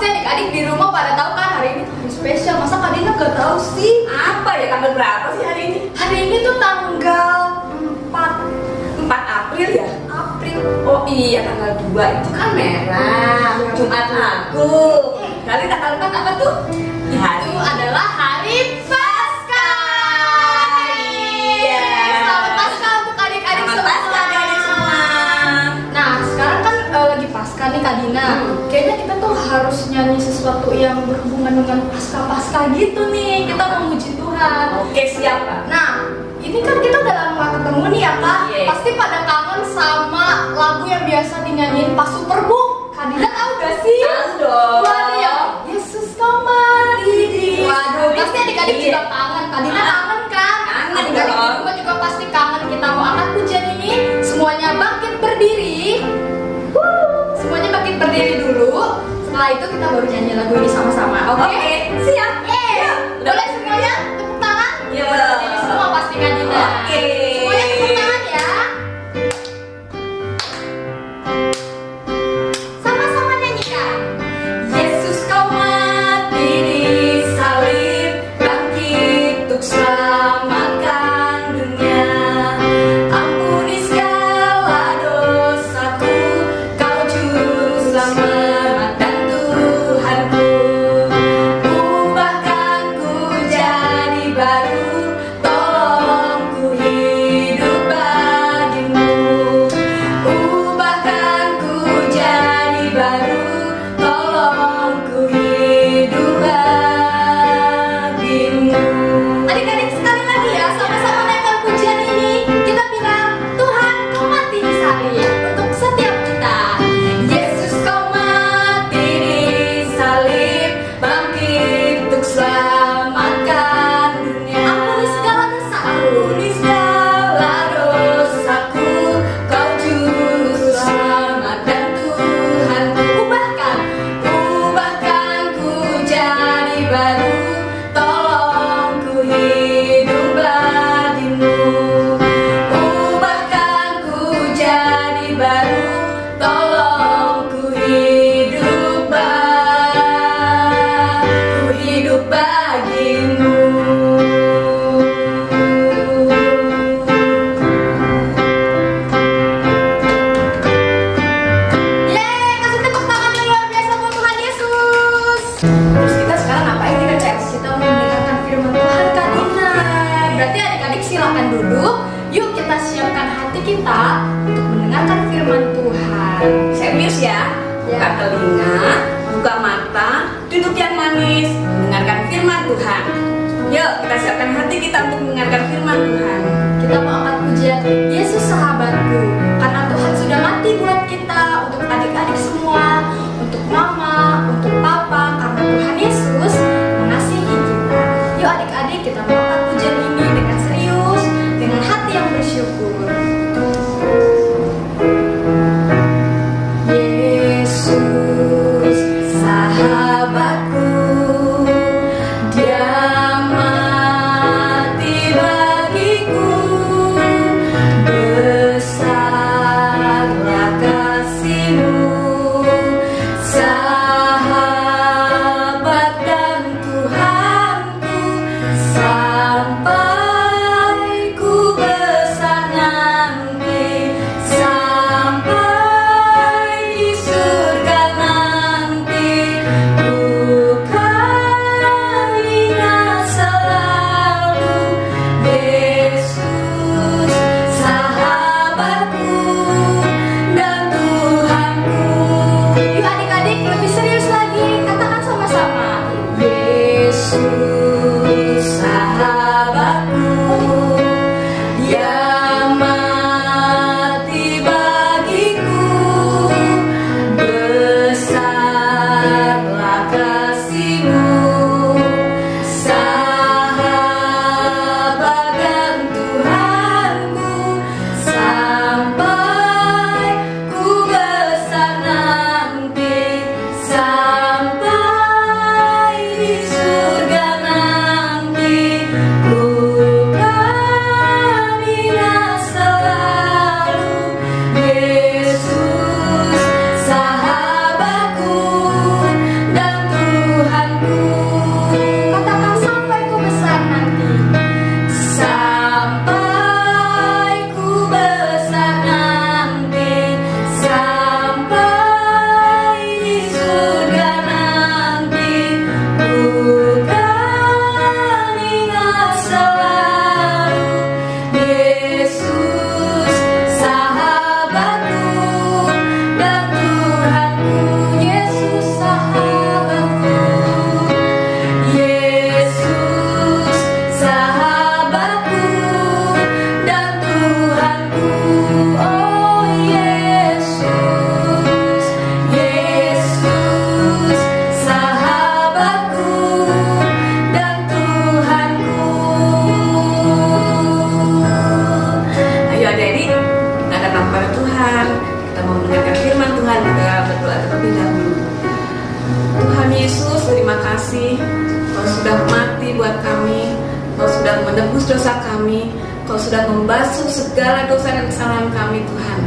Pasti adik-adik di rumah pada tahu kan hari ini tuh hari spesial. Masa Kak Dina gak tahu sih? Apa ya, tanggal berapa sih hari ini? Hari ini tuh tanggal 4 4 April ya? April. Oh iya, tanggal 2 itu kan merah, Jumat Agung. Kali tanggal 4 apa tuh? Itu adalah hari Paskah. Iya. Selamat Paskah untuk adik-adik Selamat semua. Paskah adik-adik semua. Nah, sekarang kan lagi Paskah nih Kak Dina. Kayaknya kita tuh harus nyanyi sesuatu yang berhubungan dengan Paskah gitu nih. Kita memuji Tuhan. Oke, siap Kak. Nah, ini kan kita udah lama gak ketemu nih ya Kak. Iya. Pasti pada kangen sama lagu yang biasa dinyanyiin pas Superbook. Kak Dina tahu gak sih? Tahu dong. Waduh ya, Yesus kembali di. Waduh, pasti adik-adik Iya. juga kangen. Kak Dina kangen kan? Kangen Adik-adik di dong. rumah juga pasti kangen. Kita mau angkat pujian ini. Semuanya bangkit berdiri. Semuanya bangkit berdiri dulu. Setelah itu kita baru nyanyi lagu ini sama-sama. Oke? Oke, siap. Yeay. Boleh semuanya tepuk tangan? Iya. Jadi semua pasti Kak Dina. Oke. Semuanya tepuk tangan ya. Sama-sama nyanyikan. Yesus kau mati di salib, bangkit untuk selamatkan dunia. Ampuni segala dosaku, kau juru selamat dan Tuhanku. Ubahkan ku jadi baru, tolong ku hidup bagimu. Ubahkan ku jadi baru, tolong ku hidup bagimu. Adik-adik sekali lagi ya, sama-sama naikkan pujian ini. Kita bilang, Tuhan kau mati di salib untuk setiap kita. Yesus kau mati di salib, bangkit untuk selamatkan dunia. Ampuni segala dosaku. Ampuni segala dosaku, kau juru selamat dan Tuhanku. Ubahkan ku jadi baru, tolong ku hidup bagimu. Ubahkan ku jadi baru, tolong ku hidup bagimu. Yeay, kasih tepuk tangan yang luar biasa buat Tuhan Yesus. Terus kita sekarang ngapain nih Kak? Kita mau mendengarkan firman Tuhan Kak Dina. Berarti adik-adik silakan duduk. Yuk kita siapkan hati kita untuk mendengarkan firman Tuhan. Serius ya, buka telinga, buka mata, duduk yang manis, mendengarkan firman Tuhan. Yuk kita siapkan hati kita untuk mendengarkan firman Tuhan. Kita mau angkat pujian Yesus sahabatku. Karena Tuhan sudah mati buat kita, untuk adik-adik semua, untuk mama, untuk papa. Karena Tuhan Yesus mengasihi kita. Yuk adik-adik kita mau angkat pujian ini dengan serius, dengan hati yang bersyukur. Yesus sahabatku, Dia mati bagiku. Besarlah kasih-Mu, sahabat dan Tuhanku, sampai ku besar nanti, sampai di surga nanti. Yesus, terima kasih. Kau sudah mati buat kami. Kau sudah menebus dosa kami. Kau sudah membasuh segala dosa dan kesalahan kami, Tuhan.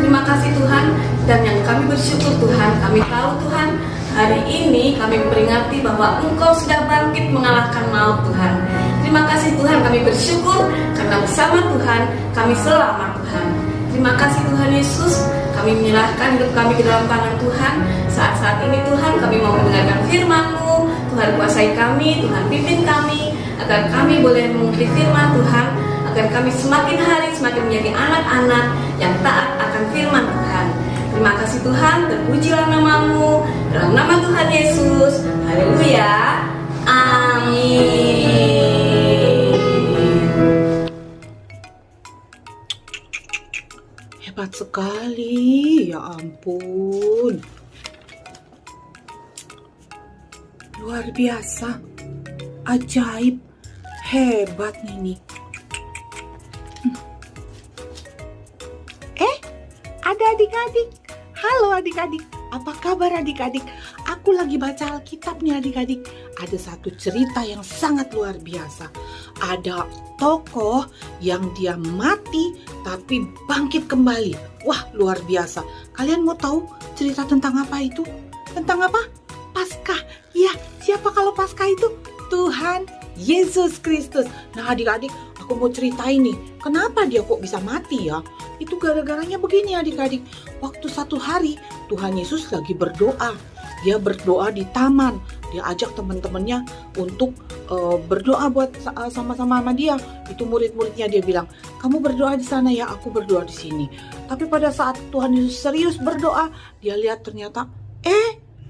Terima kasih Tuhan. Dan yang kami bersyukur Tuhan, kami tahu Tuhan, hari ini kami memperingati bahwa Engkau sudah bangkit mengalahkan maut, Tuhan. Terima kasih Tuhan, kami bersyukur karena bersama Tuhan kami selamat, Tuhan. Terima kasih Tuhan Yesus, kami menyerahkan hidup kami ke dalam tangan Tuhan. Saat-saat ini Tuhan, kami mau mendengarkan firman-Mu. Tuhan kuasai kami, Tuhan pimpin kami, agar kami boleh mengikuti firman Tuhan, agar kami semakin hari semakin menjadi anak-anak yang taat akan firman Tuhan. Terima kasih Tuhan, terpujilah nama-Mu, dalam nama Tuhan Yesus. Haleluya. Amin. Hebat sekali, ya ampun. Luar biasa, ajaib, hebat Nini. Ada adik-adik. Halo adik-adik, apa kabar adik-adik? Aku lagi baca Alkitab nih adik-adik. Ada satu cerita yang sangat luar biasa. Ada tokoh yang dia mati tapi bangkit kembali. Wah, luar biasa. Kalian mau tahu cerita tentang apa itu? Tentang apa? Paskah. Ya, siapa kalau Paskah itu? Tuhan Yesus Kristus. Nah adik-adik, aku mau ceritain nih, kenapa dia kok bisa mati ya? Itu gara-garanya begini adik-adik. Waktu satu hari Tuhan Yesus lagi berdoa. Dia berdoa di taman. Dia ajak teman-temannya untuk berdoa buat sama-sama sama dia. Itu murid-muridnya, dia bilang, kamu berdoa di sana ya, aku berdoa di sini. Tapi pada saat Tuhan Yesus serius berdoa, dia lihat ternyata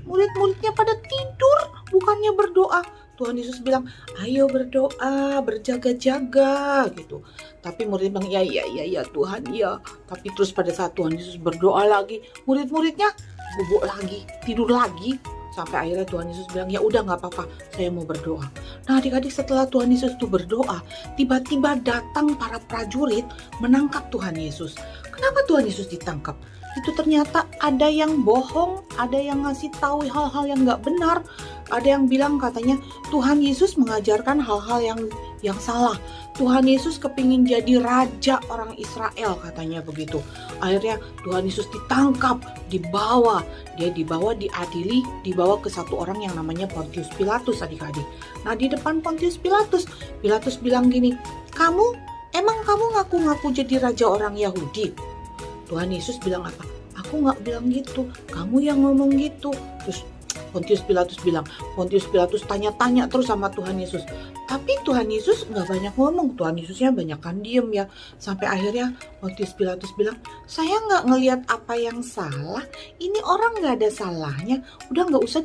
murid-muridnya pada tidur, bukannya berdoa. Tuhan Yesus bilang, ayo berdoa, berjaga-jaga gitu. Tapi murid bilang, ya Tuhan, ya. Tapi terus pada saat Tuhan Yesus berdoa lagi, murid-muridnya bubuk lagi, tidur lagi. Sampai akhirnya Tuhan Yesus bilang, ya udah nggak apa-apa, saya mau berdoa. Nah adik-adik, setelah Tuhan Yesus itu berdoa, tiba-tiba datang para prajurit menangkap Tuhan Yesus. Kenapa Tuhan Yesus ditangkap? Itu ternyata ada yang bohong, ada yang ngasih tahu hal-hal yang nggak benar, ada yang bilang katanya Tuhan Yesus mengajarkan hal-hal yang salah. Tuhan Yesus kepingin jadi raja orang Israel, katanya begitu. Akhirnya Tuhan Yesus ditangkap, dibawa, diadili, dibawa ke satu orang yang namanya Pontius Pilatus adik-adik. Nah di depan Pontius Pilatus, Pilatus bilang gini, emang kamu ngaku-ngaku jadi raja orang Yahudi? Tuhan Yesus bilang apa? Aku gak bilang gitu, kamu yang ngomong gitu. Terus Pontius Pilatus tanya-tanya terus sama Tuhan Yesus. Tapi Tuhan Yesus gak banyak ngomong, Tuhan Yesusnya banyakan diem ya. Sampai akhirnya Pontius Pilatus bilang, saya gak ngelihat apa yang salah, ini orang gak ada salahnya, udah gak usah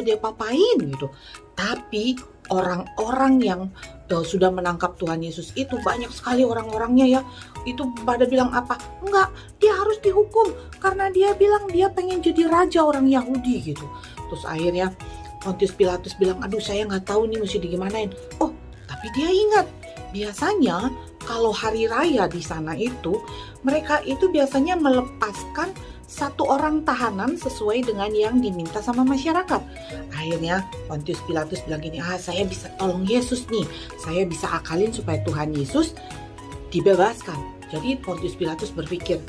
diapa-apain gitu. Tapi orang-orang yang sudah menangkap Tuhan Yesus itu banyak sekali orang-orangnya ya. Itu pada bilang apa? Enggak, dia harus dihukum karena dia bilang dia pengen jadi raja orang Yahudi gitu. Terus akhirnya Pontius Pilatus bilang, aduh saya nggak tahu nih mesti digimanain. Oh, tapi dia ingat biasanya kalau hari raya di sana itu mereka itu biasanya melepaskan satu orang tahanan sesuai dengan yang diminta sama masyarakat. Akhirnya Pontius Pilatus bilang gini, saya bisa tolong Yesus nih, saya bisa akalin supaya Tuhan Yesus dibebaskan. Jadi Pontius Pilatus berpikir,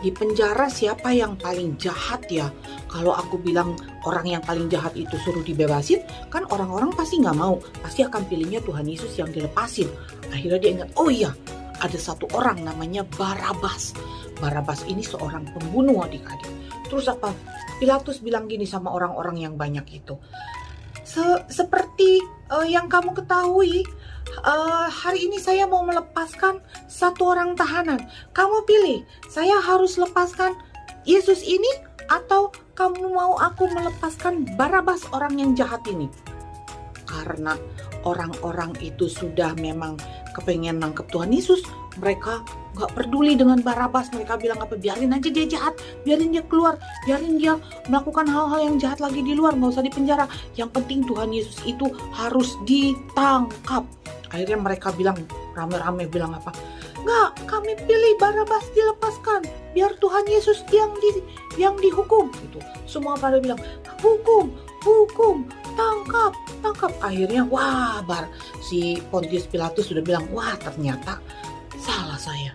di penjara siapa yang paling jahat ya? Kalau aku bilang orang yang paling jahat itu suruh dibebasin, kan orang-orang pasti nggak mau, pasti akan pilihnya Tuhan Yesus yang dilepasin. Akhirnya dia ingat, oh iya, ada satu orang namanya Barabas. Barabas ini seorang pembunuh adik-adik. Terus apa? Pilatus bilang gini sama orang-orang yang banyak itu. Seperti yang kamu ketahui, hari ini saya mau melepaskan satu orang tahanan. Kamu pilih, saya harus lepaskan Yesus ini atau kamu mau aku melepaskan Barabas orang yang jahat ini? Karena orang-orang itu sudah memang kepengen nangkep Tuhan Yesus, mereka gak peduli dengan Barabas. Mereka bilang apa, biarin aja dia jahat, biarin dia keluar, biarin dia melakukan hal-hal yang jahat lagi di luar, gak usah dipenjara, yang penting Tuhan Yesus itu harus ditangkap. Akhirnya mereka bilang, rame-rame bilang apa, nggak, kami pilih Barabas dilepaskan, biar Tuhan Yesus yang dihukum gitu. Semua pada bilang, hukum, tangkap, tangkap. Akhirnya si Pontius Pilatus sudah bilang, wah ternyata salah saya.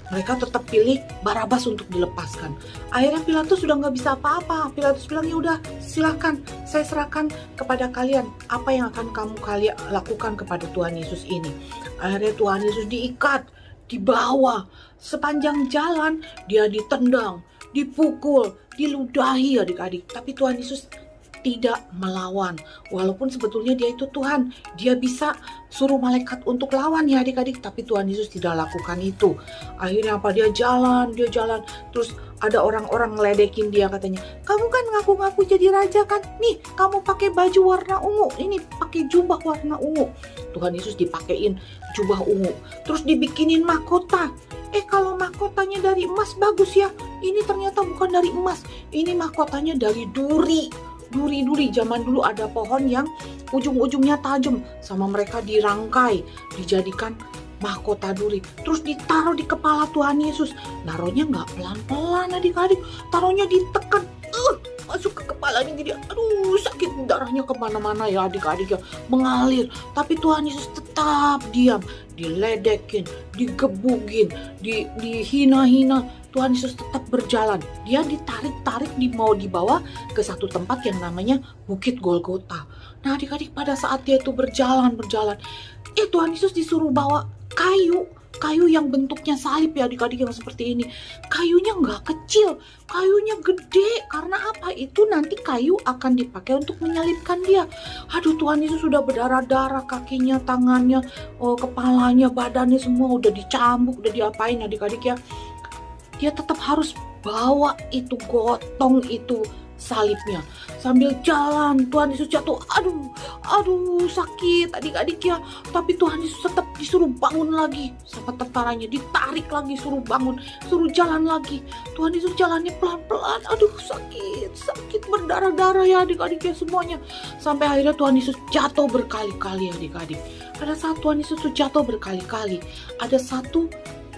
Mereka tetap pilih Barabas untuk dilepaskan. Akhirnya Pilatus sudah nggak bisa apa-apa. Pilatus bilang, ya udah silakan, saya serahkan kepada kalian apa yang akan kalian lakukan kepada Tuhan Yesus ini. Akhirnya Tuhan Yesus diikat, dibawa sepanjang jalan, dia ditendang, dipukul, diludahi adik-adik. Tapi Tuhan Yesus tidak melawan. Walaupun sebetulnya dia itu Tuhan, dia bisa suruh malaikat untuk lawan ya adik-adik, tapi Tuhan Yesus tidak lakukan itu. Akhirnya apa? Dia jalan, terus ada orang-orang ngeledekin dia, katanya, kamu kan ngaku-ngaku jadi raja kan? Nih, kamu pakai baju warna ungu, ini pakai jubah warna ungu. Tuhan Yesus dipakein jubah ungu, terus dibikinin mahkota. Kalau mahkotanya dari emas bagus ya. Ini ternyata bukan dari emas, ini mahkotanya dari duri. Duri zaman dulu ada pohon yang ujung-ujungnya tajam, sama mereka dirangkai, dijadikan mahkota duri, terus ditaruh di kepala Tuhan Yesus. Naruhnya nggak pelan-pelan adik-adik, taruhnya ditekan, masuk ke kepalanya, jadi aduh sakit, darahnya kemana-mana ya adik-adik ya, mengalir. Tapi Tuhan Yesus tetap diam, diledekin, digebugin, dihina-hina. Tuhan Yesus tetap berjalan. Dia ditarik-tarik, mau dibawa ke satu tempat yang namanya Bukit Golgota. Nah adik-adik, pada saat dia itu berjalan, Tuhan Yesus disuruh bawa kayu yang bentuknya salib ya adik-adik, yang seperti ini. Kayunya nggak kecil, kayunya gede. Karena apa? Itu nanti kayu akan dipakai untuk menyalibkan dia. Aduh, Tuhan Yesus sudah berdarah-darah, kakinya, tangannya, kepalanya, badannya semua udah dicambuk, udah diapain adik-adik ya. Dia tetap harus bawa itu, gotong itu salibnya. Sambil jalan, Tuhan Yesus jatuh. Aduh sakit adik-adik ya. Tapi Tuhan Yesus tetap disuruh bangun lagi sama tentaranya, ditarik lagi, suruh bangun, suruh jalan lagi. Tuhan Yesus jalannya pelan-pelan. Aduh sakit, berdarah-darah ya adik-adik ya semuanya. Sampai akhirnya Tuhan Yesus jatuh berkali-kali adik-adik. Pada saat Tuhan Yesus jatuh berkali-kali, ada satu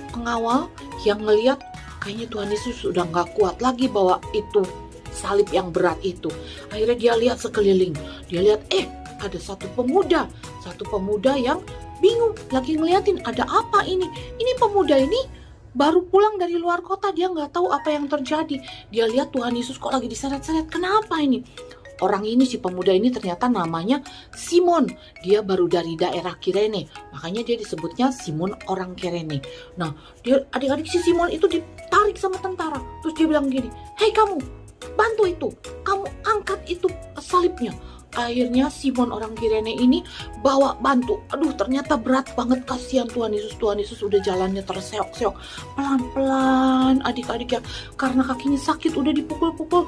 pengawal yang ngelihat kayaknya Tuhan Yesus sudah nggak kuat lagi bawa itu salib yang berat itu. Akhirnya dia lihat sekeliling, dia lihat ada satu pemuda yang bingung, lagi ngeliatin ada apa ini pemuda ini baru pulang dari luar kota, dia nggak tahu apa yang terjadi. Dia lihat Tuhan Yesus kok lagi diseret-seret, kenapa ini? Orang ini, si pemuda ini ternyata namanya Simon. Dia baru dari daerah Kirene, makanya dia disebutnya Simon orang Kirene. Nah, dia adik-adik, si Simon itu ditarik sama tentara. Terus dia bilang gini, hei kamu, bantu itu, kamu angkat itu salibnya. Akhirnya Simon orang Kirene ini bawa bantu. Aduh ternyata berat banget, kasihan Tuhan Yesus. Tuhan Yesus udah jalannya terseok-seok, pelan-pelan adik-adik ya. Karena kakinya sakit, udah dipukul-pukul,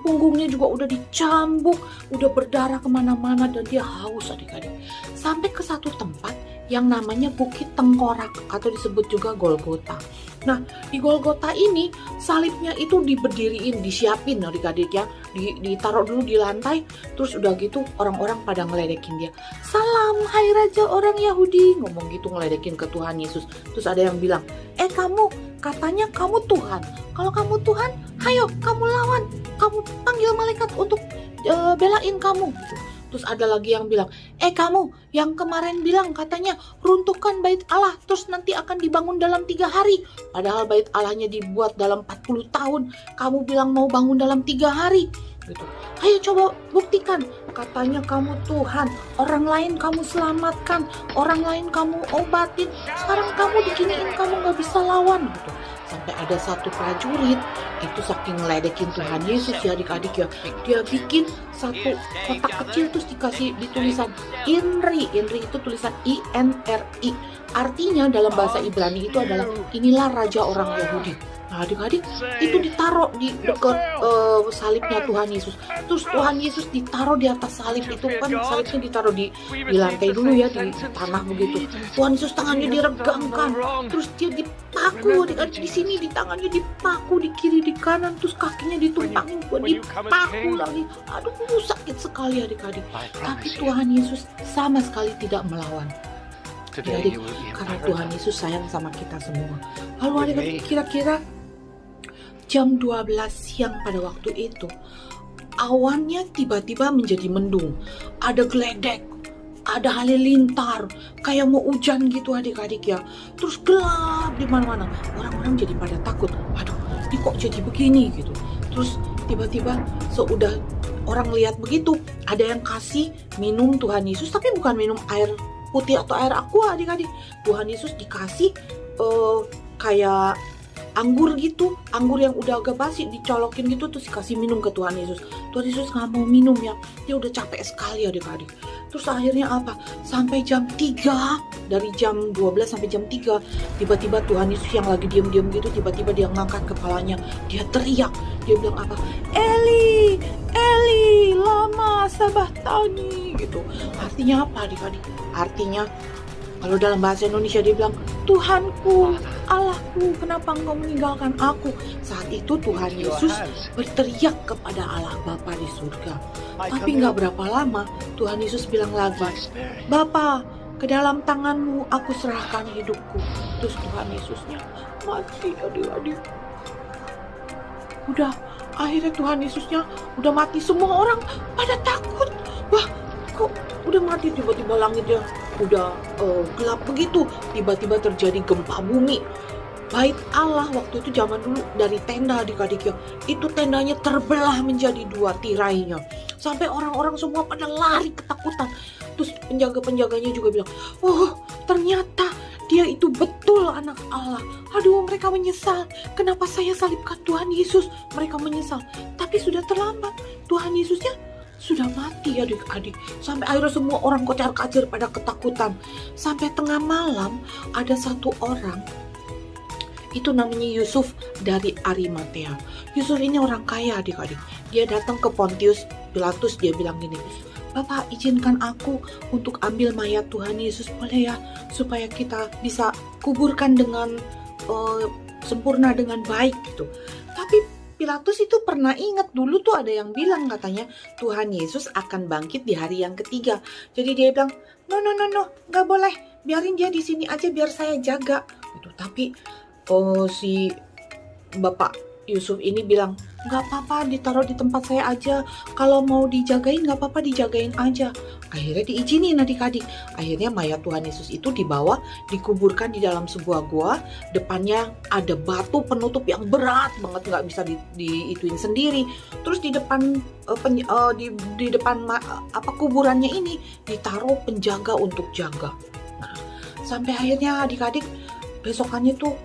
punggungnya juga udah dicambuk, udah berdarah kemana-mana, dan dia haus adik-adik. Sampai ke satu tempat yang namanya Bukit Tengkorak atau disebut juga Golgota. Nah, di Golgota ini salibnya itu diberdiriin, disiapin adik-adik ya, ditaruh dulu di lantai. Terus udah gitu orang-orang pada ngeledekin dia. Salam, hai raja orang Yahudi, ngomong gitu, ngeledekin ke Tuhan Yesus. Terus ada yang bilang, kamu, katanya kamu Tuhan. Kalau kamu Tuhan, ayo kamu lawan, kamu panggil malaikat untuk belain kamu gitu. Terus ada lagi yang bilang, kamu yang kemarin bilang katanya runtuhkan bait Allah, terus nanti akan dibangun dalam 3 hari. Padahal bait Allahnya dibuat dalam 40 tahun. Kamu bilang mau bangun dalam 3 hari. Gitu. Ayo coba buktikan. Katanya kamu Tuhan, orang lain kamu selamatkan, orang lain kamu obatin. Sekarang kamu diginiin, kamu gak bisa lawan. Gitu. Sampai ada satu prajurit itu saking ngeledekin Tuhan Yesus ya adik-adik ya, dia bikin satu kotak kecil terus dikasih ditulisan INRI. INRI itu tulisan INRI, artinya dalam bahasa Ibrani itu adalah inilah raja orang Yahudi. Nah adik-adik, itu ditaruh di dekat salibnya Tuhan Yesus. Terus Tuhan Yesus ditaruh di atas salib itu, kan salibnya ditaruh di lantai dulu ya, di tanah begitu. Tuhan Yesus tangannya diregangkan, terus dia dipaku adik-adik, di sini di tangannya dipaku, di kiri di kanan, terus kakinya ditumpangin buat dipaku lagi. Aduh sakit sekali adik-adik. Tapi Tuhan Yesus sama sekali tidak melawan. Jadi karena Tuhan Yesus sayang sama kita semua. Lalu adik-adik, kira-kira jam 12 siang pada waktu itu, awannya tiba-tiba menjadi mendung. Ada geledek, ada halilintar, kayak mau hujan gitu adik-adik ya. Terus gelap di mana-mana. Orang-orang jadi pada takut. Aduh, ini kok jadi begini gitu. Terus tiba-tiba seudah orang lihat begitu, ada yang kasih minum Tuhan Yesus, tapi bukan minum air putih atau air aqua adik-adik. Tuhan Yesus dikasih kayak anggur gitu, anggur yang udah agak basi dicolokin gitu, terus dikasih minum ke Tuhan Yesus. Tuhan Yesus nggak mau minum ya, dia udah capek sekali adik-adik. Terus akhirnya apa? Sampai jam 3, dari jam 12 sampai jam 3, tiba-tiba Tuhan Yesus yang lagi diam-diam gitu, tiba-tiba dia ngangkat kepalanya, dia teriak, dia bilang apa? Eli, Eli, lama sabachthani gitu. Artinya apa adik-adik? Artinya kalau dalam bahasa Indonesia dia bilang, Tuhanku, Allahku, kenapa engkau meninggalkan aku? Saat itu Tuhan Yesus berteriak kepada Allah Bapa di surga. Tapi nggak berapa lama Tuhan Yesus bilang lagi, Bapa, ke dalam tanganmu aku serahkan hidupku. Terus Tuhan Yesusnya mati adik-adik. Udah, akhirnya Tuhan Yesusnya udah mati, semua orang pada takut. Wah, kok udah mati, tiba-tiba langitnya udah gelap begitu, tiba-tiba terjadi gempa bumi. Bait Allah waktu itu zaman dulu dari tenda adik-adik ya, itu tendanya terbelah menjadi 2 tirainya, sampai orang-orang semua pada lari ketakutan. Terus penjaga-penjaganya juga bilang, oh ternyata dia itu betul anak Allah. Aduh, mereka menyesal, kenapa saya salibkan Tuhan Yesus. Mereka menyesal, tapi sudah terlambat, Tuhan Yesusnya sudah mati adik-adik. Sampai akhirnya semua orang kocar-kacir pada ketakutan. Sampai tengah malam ada satu orang, itu namanya Yusuf dari Arimatea. Yusuf ini orang kaya adik-adik. Dia datang ke Pontius Pilatus, dia bilang gini, Bapak izinkan aku untuk ambil mayat Tuhan Yesus boleh ya, supaya kita bisa kuburkan dengan sempurna, dengan baik gitu. Tapi Pilatus itu pernah ingat dulu tuh ada yang bilang katanya Tuhan Yesus akan bangkit di hari yang ketiga. Jadi dia bilang, no, nggak boleh, biarin dia di sini aja biar saya jaga. Gitu. Tapi si Bapak Yusuf ini bilang, nggak apa-apa, ditaruh di tempat saya aja. Kalau mau dijagain nggak apa-apa, dijagain aja. Akhirnya diizinin adik-adik. Akhirnya mayat Tuhan Yesus itu dibawa, dikuburkan di dalam sebuah gua. Depannya ada batu penutup yang berat banget, nggak bisa diituin sendiri. Terus di depan di depan kuburannya ini ditaruh penjaga untuk jaga. Nah, sampai akhirnya adik-adik besokannya tuh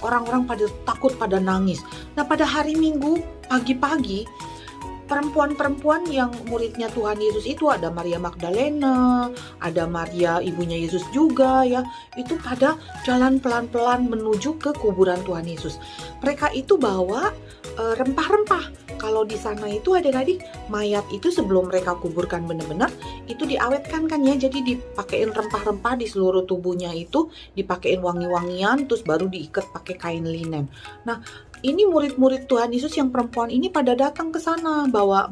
orang-orang pada takut, pada nangis. Nah, pada hari Minggu pagi-pagi, perempuan-perempuan yang muridnya Tuhan Yesus itu, ada Maria Magdalena, ada Maria ibunya Yesus juga ya, itu pada jalan pelan-pelan menuju ke kuburan Tuhan Yesus. Mereka itu bawa rempah-rempah. Kalau di sana itu adik-adik, mayat itu sebelum mereka kuburkan benar-benar itu diawetkan kan ya, jadi dipakein rempah-rempah di seluruh tubuhnya, itu dipakein wangi-wangian, terus baru diikat pakai kain linen. Nah, ini murid-murid Tuhan Yesus yang perempuan ini pada datang ke sana, bawa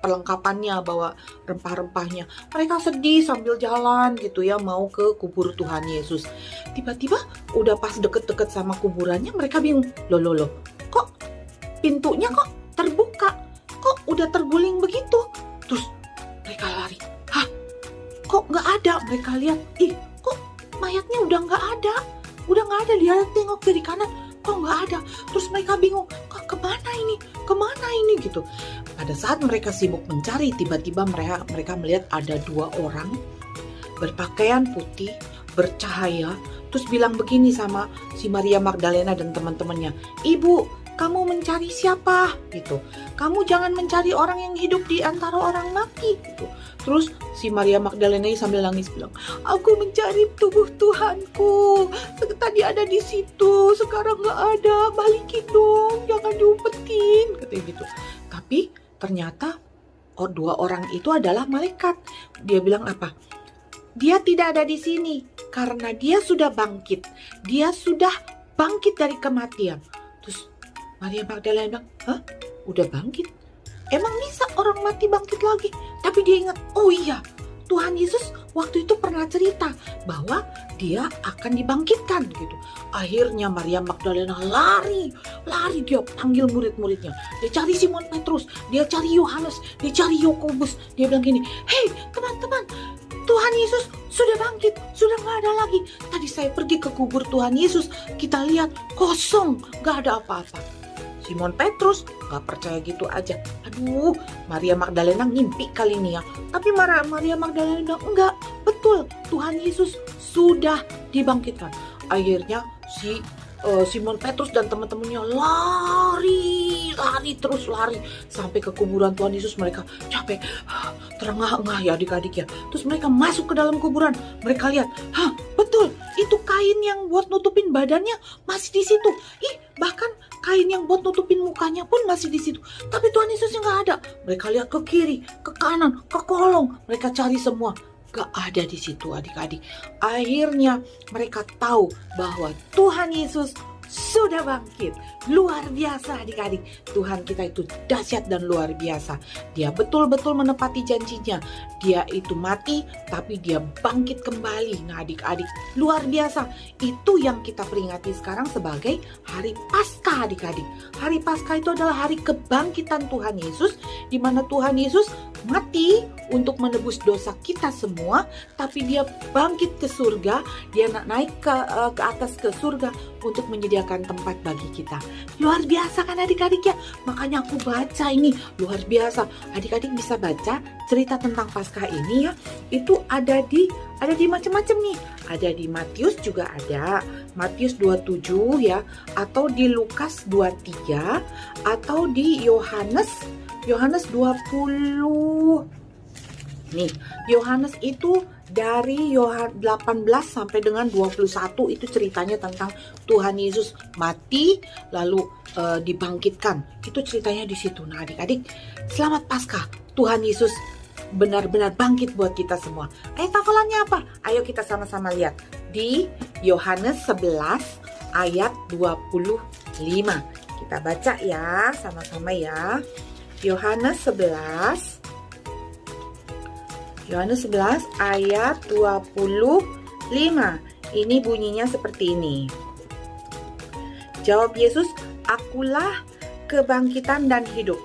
perlengkapannya, bawa rempah-rempahnya. Mereka sedih sambil jalan gitu ya, mau ke kubur Tuhan Yesus. Tiba-tiba udah pas deket-deket sama kuburannya, mereka bingung, loh, kok pintunya kok terbuka, kok udah terguling begitu. Terus mereka lari, hah, kok nggak ada? Mereka lihat, kok mayatnya udah nggak ada, dia tengok kiri kanan, kok nggak ada. Terus mereka bingung, kok kemana ini gitu. Pada saat mereka sibuk mencari, tiba-tiba mereka melihat ada 2 orang berpakaian putih, bercahaya, terus bilang begini sama si Maria Magdalena dan teman-temannya, Ibu, kamu mencari siapa? Gitu. Kamu jangan mencari orang yang hidup di antara orang mati. Gitu. Terus si Maria Magdalena sambil nangis bilang, aku mencari tubuh Tuhanku. Tadi ada di situ, sekarang nggak ada. Balikin dong, jangan diumpetin. Katanya gitu. Tapi ternyata 2 orang itu adalah malaikat. Dia bilang apa? Dia tidak ada di sini karena dia sudah bangkit. Dia sudah bangkit dari kematian. Terus Maria Magdalena bilang, hah? Udah bangkit? Emang bisa orang mati bangkit lagi? Tapi dia ingat, oh iya, Tuhan Yesus waktu itu pernah cerita bahwa dia akan dibangkitkan gitu. Akhirnya Maria Magdalena lari dia panggil murid-muridnya. Dia cari Simon Petrus, dia cari Yohanes, dia cari Yakobus. Dia bilang gini, "Hei teman-teman, Tuhan Yesus sudah bangkit, sudah gak ada lagi. Tadi saya pergi ke kubur Tuhan Yesus, kita lihat kosong, gak ada apa-apa." Simon Petrus gak percaya gitu aja. Aduh, Maria Magdalena ngimpi kali ini ya. Tapi Maria Magdalena bilang, enggak, betul, Tuhan Yesus sudah dibangkitkan. Akhirnya si Simon Petrus dan teman-temannya lari sampai ke kuburan Tuhan Yesus. Mereka capek, terengah-engah ya adik-adik ya. Terus mereka masuk ke dalam kuburan. Mereka lihat, betul, itu kain yang buat nutupin badannya masih di situ. Bahkan kain yang buat nutupin mukanya pun masih di situ. Tapi Tuhan Yesusnya nggak ada. Mereka lihat ke kiri, ke kanan, ke kolong. Mereka cari semua. Gak ada di situ adik-adik. Akhirnya mereka tahu bahwa Tuhan Yesus sudah bangkit. Luar biasa adik-adik. Tuhan kita itu dahsyat dan luar biasa. Dia betul-betul menepati janjinya. Dia itu mati tapi dia bangkit kembali. Nah adik-adik, luar biasa. Itu yang kita peringati sekarang sebagai hari Paskah adik-adik. Hari Paskah itu adalah hari kebangkitan Tuhan Yesus, di mana Tuhan Yesus mati untuk menebus dosa kita semua, tapi dia bangkit ke surga. Dia naik ke atas ke surga untuk menyediakan tempat bagi kita. Luar biasa kan adik-adik ya? Makanya aku baca ini, luar biasa. Adik-adik bisa baca cerita tentang Paskah ini ya. Itu ada di macam-macam nih. Ada di Matius juga ada. Matius 27 ya, atau di Lukas 23, atau di Yohanes 20. Nih, Yohanes itu dari 18 sampai dengan 21 itu ceritanya tentang Tuhan Yesus mati lalu dibangkitkan. Itu ceritanya di situ. Nah, adik-adik, selamat Paskah. Tuhan Yesus benar-benar bangkit buat kita semua. Ayat hafalannya apa? Ayo kita sama-sama lihat. Di Yohanes 11 ayat 25. Kita baca ya, sama-sama ya. Yohanes 11 ayat 25. Ini bunyinya seperti ini. Jawab Yesus, "Akulah kebangkitan dan hidup.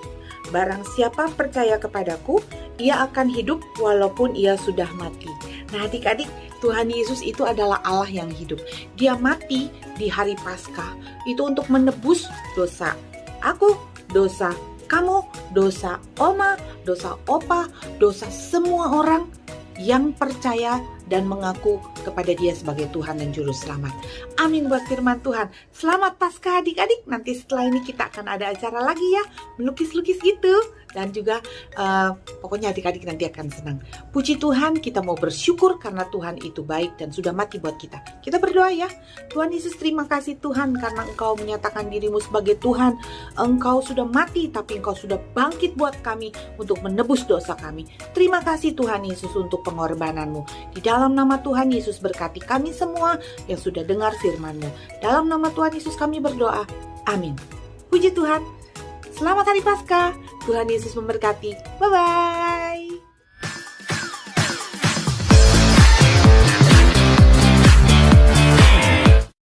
Barang siapa percaya kepadaku, ia akan hidup walaupun ia sudah mati." Nah adik-adik, Tuhan Yesus itu adalah Allah yang hidup. Dia mati di hari Paskah itu untuk menebus dosa aku, dosa kamu, dosa oma, dosa opa, dosa semua orang yang percaya dan mengaku kepada Dia sebagai Tuhan dan Juru Selamat. Amin buat firman Tuhan. Selamat Paskah adik-adik. Nanti setelah ini kita akan ada acara lagi ya, melukis-lukis gitu. Dan juga pokoknya adik-adik nanti akan senang. Puji Tuhan, kita mau bersyukur karena Tuhan itu baik dan sudah mati buat kita. Kita berdoa ya. Tuhan Yesus, terima kasih Tuhan karena Engkau menyatakan dirimu sebagai Tuhan. Engkau sudah mati tapi Engkau sudah bangkit buat kami untuk menebus dosa kami. Terima kasih Tuhan Yesus untuk pengorbananmu. Di dalam nama Tuhan Yesus berkati kami semua yang sudah dengar firman-Mu. Dalam nama Tuhan Yesus kami berdoa. Amin. Puji Tuhan. Selamat Hari Paskah. Tuhan Yesus memberkati. Bye-bye.